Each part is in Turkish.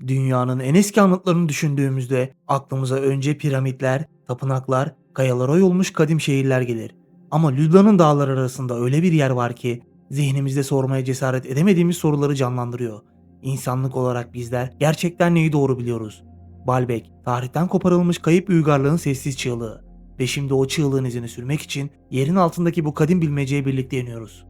Dünyanın en eski anıtlarını düşündüğümüzde aklımıza önce piramitler, tapınaklar, kayalara oyulmuş kadim şehirler gelir. Ama Lübnan'ın dağları arasında öyle bir yer var ki zihnimizde sormaya cesaret edemediğimiz soruları canlandırıyor. İnsanlık olarak bizler gerçekten neyi doğru biliyoruz? Baalbek, tarihten koparılmış kayıp bir uygarlığın sessiz çığlığı. Ve şimdi o çığlığın izini sürmek için yerin altındaki bu kadim bilmeceye birlikte iniyoruz.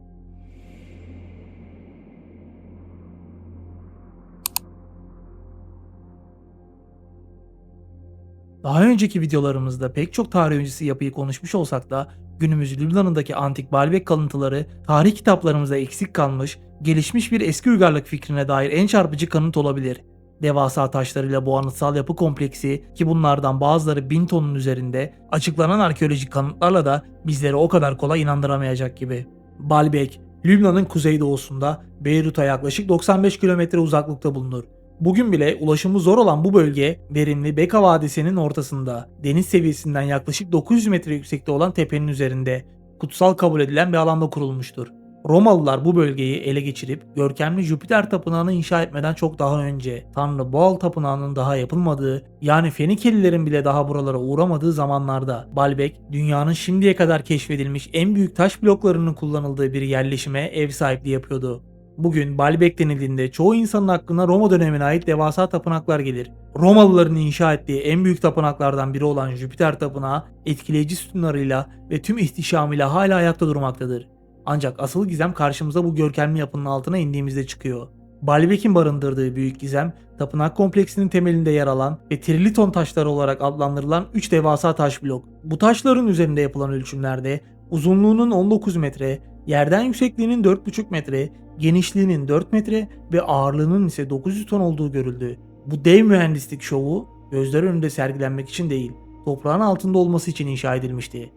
Daha önceki videolarımızda pek çok tarih öncesi yapıyı konuşmuş olsak da günümüz Lübnan'ındaki antik Baalbek kalıntıları tarih kitaplarımızda eksik kalmış, gelişmiş bir eski uygarlık fikrine dair en çarpıcı kanıt olabilir. Devasa taşlarıyla bu anıtsal yapı kompleksi ki bunlardan bazıları 1000 tonun üzerinde açıklanan arkeolojik kanıtlarla da bizleri o kadar kolay inandıramayacak gibi. Baalbek, Lübnan'ın kuzeydoğusunda Beyrut'a yaklaşık 95 kilometre uzaklıkta bulunur. Bugün bile ulaşımı zor olan bu bölge verimli Beka Vadisi'nin ortasında, deniz seviyesinden yaklaşık 900 metre yüksekte olan tepenin üzerinde, kutsal kabul edilen bir alanda kurulmuştur. Romalılar bu bölgeyi ele geçirip görkemli Jüpiter Tapınağı'nı inşa etmeden çok daha önce Tanrı Baal Tapınağı'nın daha yapılmadığı, yani Fenikelilerin bile daha buralara uğramadığı zamanlarda Baalbek dünyanın şimdiye kadar keşfedilmiş en büyük taş bloklarının kullanıldığı bir yerleşime ev sahipliği yapıyordu. Bugün Baalbek denildiğinde çoğu insanın aklına Roma dönemine ait devasa tapınaklar gelir. Romalıların inşa ettiği en büyük tapınaklardan biri olan Jüpiter Tapınağı etkileyici sütunlarıyla ve tüm ihtişamıyla hala ayakta durmaktadır. Ancak asıl gizem karşımıza bu görkemli yapının altına indiğimizde çıkıyor. Baalbek'in barındırdığı büyük gizem, tapınak kompleksinin temelinde yer alan ve triliton taşları olarak adlandırılan 3 devasa taş blok. Bu taşların üzerinde yapılan ölçümlerde uzunluğunun 19 metre, yerden yüksekliğinin 4,5 metre, genişliğinin 4 metre ve ağırlığının ise 900 ton olduğu görüldü. Bu dev mühendislik şovu gözler önünde sergilenmek için değil, toprağın altında olması için inşa edilmişti.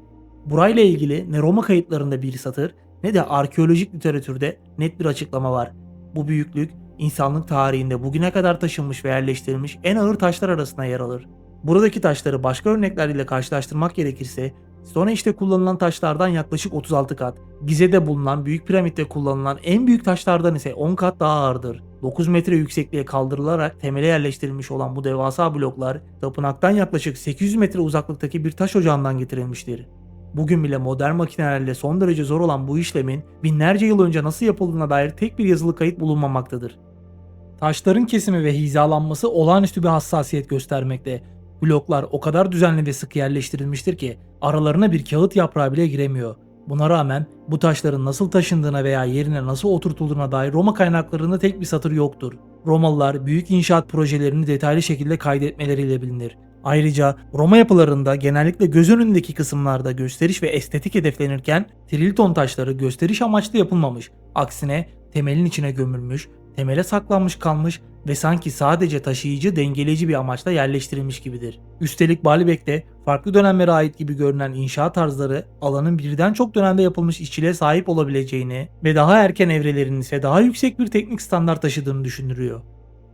Burayla ilgili ne Roma kayıtlarında bir satır ne de arkeolojik literatürde net bir açıklama var. Bu büyüklük insanlık tarihinde bugüne kadar taşınmış ve yerleştirilmiş en ağır taşlar arasında yer alır. Buradaki taşları başka örneklerle karşılaştırmak gerekirse Stonehenge'de kullanılan taşlardan yaklaşık 36 kat, Gize'de bulunan Büyük Piramit'te kullanılan en büyük taşlardan ise 10 kat daha ağırdır. 9 metre yüksekliğe kaldırılarak temele yerleştirilmiş olan bu devasa bloklar, tapınaktan yaklaşık 800 metre uzaklıktaki bir taş ocağından getirilmiştir. Bugün bile modern makinelerle son derece zor olan bu işlemin binlerce yıl önce nasıl yapıldığına dair tek bir yazılı kayıt bulunmamaktadır. Taşların kesimi ve hizalanması olağanüstü bir hassasiyet göstermekte. Bloklar o kadar düzenli ve sık yerleştirilmiştir ki aralarına bir kağıt yaprağı bile giremiyor. Buna rağmen bu taşların nasıl taşındığına veya yerine nasıl oturtulduğuna dair Roma kaynaklarında tek bir satır yoktur. Romalılar büyük inşaat projelerini detaylı şekilde kaydetmeleriyle bilinir. Ayrıca Roma yapılarında genellikle göz önündeki kısımlarda gösteriş ve estetik hedeflenirken trilton taşları gösteriş amaçlı yapılmamış. Aksine temelin içine gömülmüş, temele saklanmış kalmış ve sanki sadece taşıyıcı, dengeleyici bir amaçla yerleştirilmiş gibidir. Üstelik Baalbek'te farklı dönemlere ait gibi görünen inşaat tarzları alanın birden çok dönemde yapılmış işçiliğe sahip olabileceğini ve daha erken evrelerinin ise daha yüksek bir teknik standart taşıdığını düşünülüyor.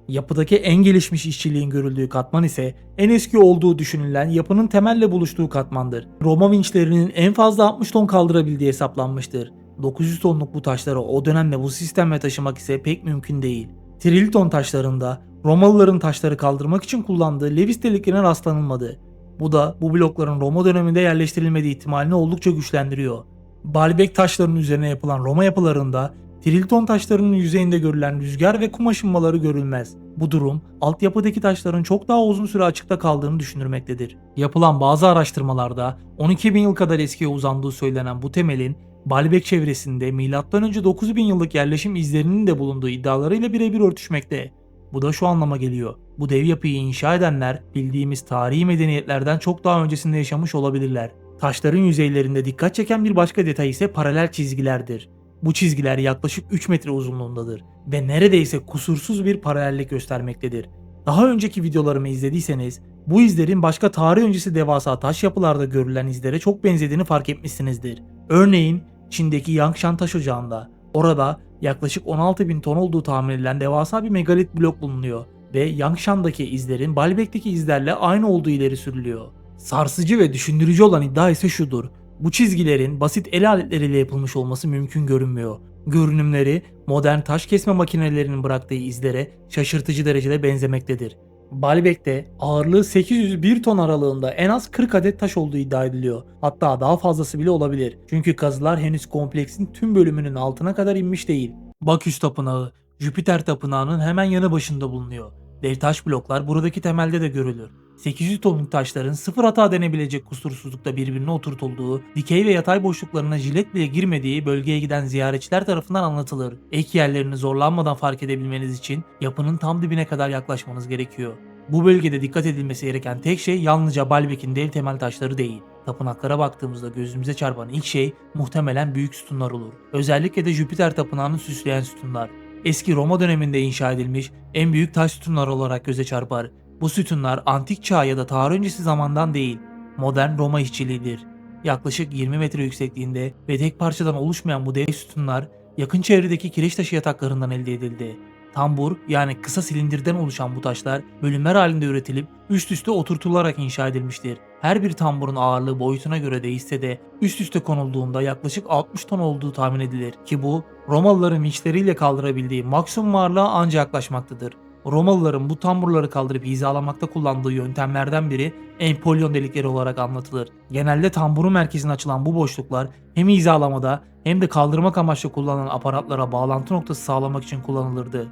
Yapıdaki en gelişmiş işçiliğin görüldüğü katman ise en eski olduğu düşünülen yapının temelle buluştuğu katmandır. Roma vinçlerinin en fazla 60 ton kaldırabildiği hesaplanmıştır. 900 tonluk bu taşları o dönemde bu sistemle taşımak ise pek mümkün değil. Triliton taşlarında Romalıların taşları kaldırmak için kullandığı Lewis deliklerine rastlanılmadı. Bu da bu blokların Roma döneminde yerleştirilmediği ihtimalini oldukça güçlendiriyor. Baalbek taşlarının üzerine yapılan Roma yapılarında Triliton taşlarının yüzeyinde görülen rüzgar ve kum aşınmaları görülmez. Bu durum altyapıdaki taşların çok daha uzun süre açıkta kaldığını düşündürmektedir. Yapılan bazı araştırmalarda 12.000 yıl kadar eskiye uzandığı söylenen bu temelin Baalbek çevresinde M.Ö. 9.000 yıllık yerleşim izlerinin de bulunduğu iddialarıyla birebir örtüşmekte. Bu da şu anlama geliyor. Bu dev yapıyı inşa edenler bildiğimiz tarihi medeniyetlerden çok daha öncesinde yaşamış olabilirler. Taşların yüzeylerinde dikkat çeken bir başka detay ise paralel çizgilerdir. Bu çizgiler yaklaşık 3 metre uzunluğundadır ve neredeyse kusursuz bir paralellik göstermektedir. Daha önceki videolarımı izlediyseniz bu izlerin başka tarih öncesi devasa taş yapılarda görülen izlere çok benzediğini fark etmişsinizdir. Örneğin Çin'deki Yangshan taş ocağında. Orada yaklaşık 16.000 ton olduğu tahmin edilen devasa bir megalit blok bulunuyor ve Yangshan'daki izlerin Baalbek'teki izlerle aynı olduğu ileri sürülüyor. Sarsıcı ve düşündürücü olan iddia ise şudur. Bu çizgilerin basit el aletleriyle yapılmış olması mümkün görünmüyor. Görünümleri modern taş kesme makinelerinin bıraktığı izlere şaşırtıcı derecede benzemektedir. Baalbek'te ağırlığı 801 ton aralığında en az 40 adet taş olduğu iddia ediliyor. Hatta daha fazlası bile olabilir. Çünkü kazılar henüz kompleksin tüm bölümünün altına kadar inmiş değil. Baküs Tapınağı, Jüpiter Tapınağı'nın hemen yanı başında bulunuyor. Dev taş bloklar buradaki temelde de görülür. 800 tonluk taşların sıfır hata denebilecek kusursuzlukta birbirine oturtulduğu, dikey ve yatay boşluklarına jilet bile girmediği bölgeye giden ziyaretçiler tarafından anlatılır. Ek yerlerini zorlanmadan fark edebilmeniz için yapının tam dibine kadar yaklaşmanız gerekiyor. Bu bölgede dikkat edilmesi gereken tek şey yalnızca Baalbek'in dev temel taşları değil. Tapınaklara baktığımızda gözümüze çarpan ilk şey muhtemelen büyük sütunlar olur. Özellikle de Jüpiter Tapınağı'nı süsleyen sütunlar. Eski Roma döneminde inşa edilmiş en büyük taş sütunları olarak göze çarpar. Bu sütunlar antik çağ ya da tarih öncesi zamandan değil, modern Roma işçiliğidir. Yaklaşık 20 metre yüksekliğinde ve tek parçadan oluşmayan bu dev sütunlar yakın çevredeki kireç taşı yataklarından elde edildi. Tambur yani kısa silindirden oluşan bu taşlar bölümler halinde üretilip üst üste oturtularak inşa edilmiştir. Her bir tamburun ağırlığı boyutuna göre değişse de üst üste konulduğunda yaklaşık 60 ton olduğu tahmin edilir ki bu Romalıların vinçleriyle kaldırabildiği maksimum ağırlığa ancak yaklaşmaktadır. Romalıların bu tamburları kaldırıp hizalamakta kullandığı yöntemlerden biri empolyon delikleri olarak anlatılır. Genelde tamburun merkezine açılan bu boşluklar hem hizalamada hem de kaldırmak amaçlı kullanılan aparatlara bağlantı noktası sağlamak için kullanılırdı.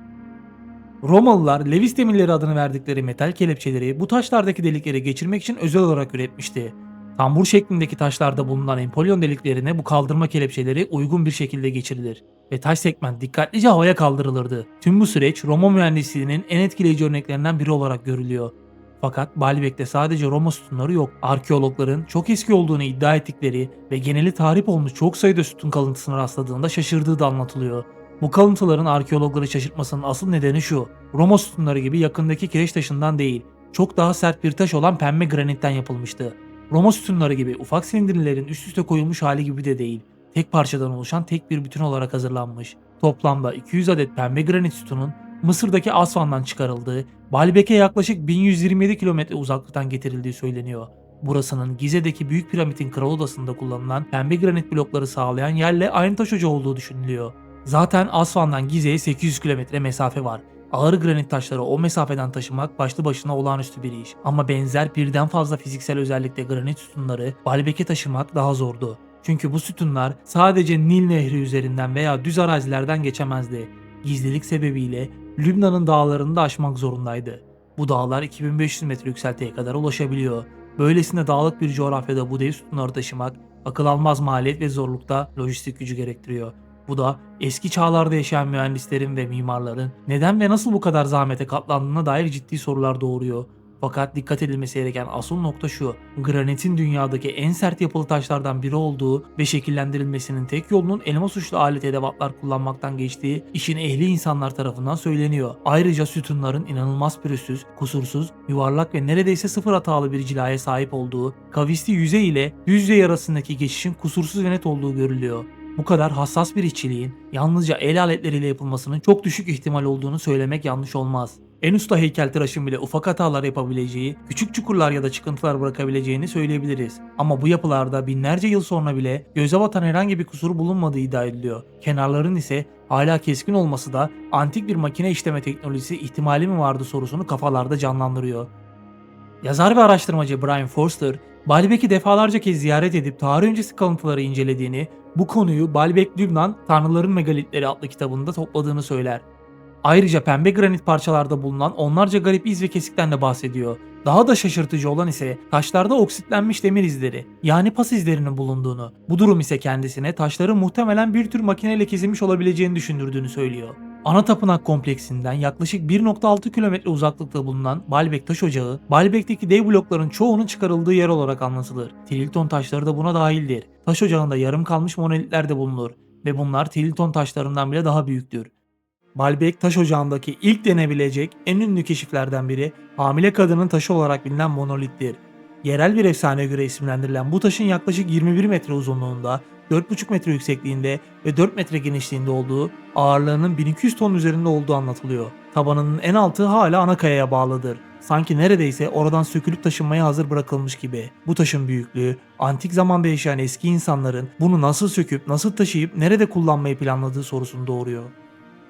Romalılar Lewis demirleri adını verdikleri metal kelepçeleri bu taşlardaki delikleri geçirmek için özel olarak üretmişti. Tambur şeklindeki taşlarda bulunan empolyon deliklerine bu kaldırma kelepçeleri uygun bir şekilde geçirilir ve taş segment dikkatlice havaya kaldırılırdı. Tüm bu süreç Roma mühendisliğinin en etkileyici örneklerinden biri olarak görülüyor. Fakat Baalbek'te sadece Roma sütunları yok. Arkeologların çok eski olduğunu iddia ettikleri ve geneli tahrip olmuş çok sayıda sütun kalıntısına rastladığında şaşırdığı da anlatılıyor. Bu kalıntıların arkeologları şaşırtmasının asıl nedeni şu: Roma sütunları gibi yakındaki kireç taşından değil, çok daha sert bir taş olan pembe granitten yapılmıştı. Roma sütunları gibi ufak silindirlerin üst üste koyulmuş hali gibi de değil, tek parçadan oluşan tek bir bütün olarak hazırlanmış. Toplamda 200 adet pembe granit sütunun Mısır'daki Asvan'dan çıkarıldığı, Baalbek'e yaklaşık 1127 kilometre uzaklıktan getirildiği söyleniyor. Burasının Gize'deki Büyük Piramit'in kral odasında kullanılan pembe granit blokları sağlayan yerle aynı taş ocağı olduğu düşünülüyor. Zaten Asvan'dan Gize'ye 800 kilometre mesafe var. Ağır granit taşları o mesafeden taşımak başlı başına olağanüstü bir iş. Ama benzer birden fazla fiziksel özellikle granit sütunları Baalbek'e taşımak daha zordu. Çünkü bu sütunlar sadece Nil Nehri üzerinden veya düz arazilerden geçemezdi. Gizlilik sebebiyle Lübnan'ın dağlarını da aşmak zorundaydı. Bu dağlar 2500 metre yükseltiye kadar ulaşabiliyor. Böylesine dağlık bir coğrafyada bu dev sütunları taşımak akıl almaz maliyet ve zorlukta lojistik gücü gerektiriyor. Bu da eski çağlarda yaşayan mühendislerin ve mimarların neden ve nasıl bu kadar zahmete katlandığına dair ciddi sorular doğuruyor. Fakat dikkat edilmesi gereken asıl nokta şu: granitin dünyadaki en sert yapılı taşlardan biri olduğu ve şekillendirilmesinin tek yolunun elmas uçlu alet edevatlar kullanmaktan geçtiği işin ehli insanlar tarafından söyleniyor. Ayrıca sütunların inanılmaz pürüzsüz, kusursuz, yuvarlak ve neredeyse sıfır hatalı bir cilaya sahip olduğu, kavisli yüzey ile düz yüzey arasındaki geçişin kusursuz ve net olduğu görülüyor. Bu kadar hassas bir işçiliğin yalnızca el aletleriyle yapılmasının çok düşük ihtimal olduğunu söylemek yanlış olmaz. En usta heykeltıraşın bile ufak hatalar yapabileceği, küçük çukurlar ya da çıkıntılar bırakabileceğini söyleyebiliriz. Ama bu yapılarda binlerce yıl sonra bile göze batan herhangi bir kusur bulunmadığı iddia ediliyor. Kenarların ise hala keskin olması da antik bir makine işleme teknolojisi ihtimali mi vardı sorusunu kafalarda canlandırıyor. Yazar ve araştırmacı Brian Forster, Baalbek'i defalarca kez ziyaret edip tarih öncesi kalıntıları incelediğini, bu konuyu Baalbek Lübnan Tanrıların Megalitleri adlı kitabında topladığını söyler. Ayrıca pembe granit parçalarda bulunan onlarca garip iz ve kesikten de bahsediyor. Daha da şaşırtıcı olan ise taşlarda oksitlenmiş demir izleri, yani pas izlerinin bulunduğunu. Bu durum ise kendisine taşların muhtemelen bir tür makineyle kesilmiş olabileceğini düşündürdüğünü söylüyor. Ana tapınak kompleksinden yaklaşık 1,6 kilometre uzaklıkta bulunan Baalbek Taş Ocağı, Baalbek'teki dev blokların çoğunun çıkarıldığı yer olarak anlatılır. Trilton taşları da buna dahildir. Taş ocağında yarım kalmış monolitler de bulunur ve bunlar Trilton taşlarından bile daha büyüktür. Baalbek Taş Ocağı'ndaki ilk denebilecek en ünlü keşiflerden biri hamile kadının taşı olarak bilinen monolittir. Yerel bir efsaneye göre isimlendirilen bu taşın yaklaşık 21 metre uzunluğunda, 4,5 metre yüksekliğinde ve 4 metre genişliğinde olduğu, ağırlığının 1200 ton üzerinde olduğu anlatılıyor. Tabanının en altı hala ana kayaya bağlıdır. Sanki neredeyse oradan sökülüp taşınmaya hazır bırakılmış gibi. Bu taşın büyüklüğü, antik zamanda yaşayan eski insanların bunu nasıl söküp, nasıl taşıyıp, nerede kullanmayı planladığı sorusunu doğuruyor.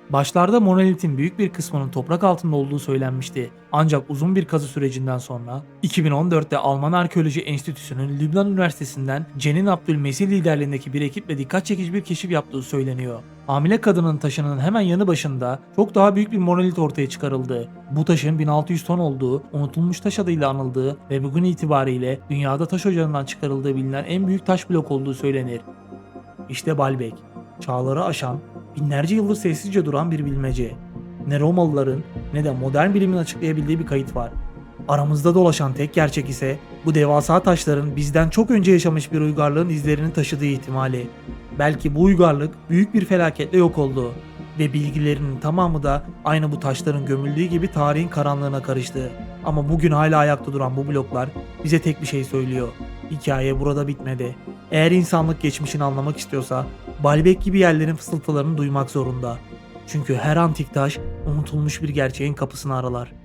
Başlarda monolitin büyük bir kısmının toprak altında olduğu söylenmişti. Ancak uzun bir kazı sürecinden sonra 2014'te Alman Arkeoloji Enstitüsü'nün Lübnan Üniversitesi'nden Cenin Abdülmesih liderliğindeki bir ekiple dikkat çekici bir keşif yaptığı söyleniyor. Hamile kadının taşının hemen yanı başında çok daha büyük bir monolit ortaya çıkarıldı. Bu taşın 1600 ton olduğu, unutulmuş taş adıyla anıldığı ve bugün itibariyle dünyada taş ocağından çıkarıldığı bilinen en büyük taş blok olduğu söylenir. İşte Baalbek, çağları aşan, binlerce yıldır sessizce duran bir bilmece. Ne Romalıların ne de modern bilimin açıklayabildiği bir kayıt var. Aramızda dolaşan tek gerçek ise bu devasa taşların bizden çok önce yaşamış bir uygarlığın izlerini taşıdığı ihtimali. Belki bu uygarlık büyük bir felaketle yok oldu ve bilgilerinin tamamı da aynı bu taşların gömüldüğü gibi tarihin karanlığına karıştı. Ama bugün hala ayakta duran bu bloklar bize tek bir şey söylüyor. Hikaye burada bitmedi. Eğer insanlık geçmişini anlamak istiyorsa Baalbek gibi yerlerin fısıltılarını duymak zorunda. Çünkü her antik taş unutulmuş bir gerçeğin kapısını aralar.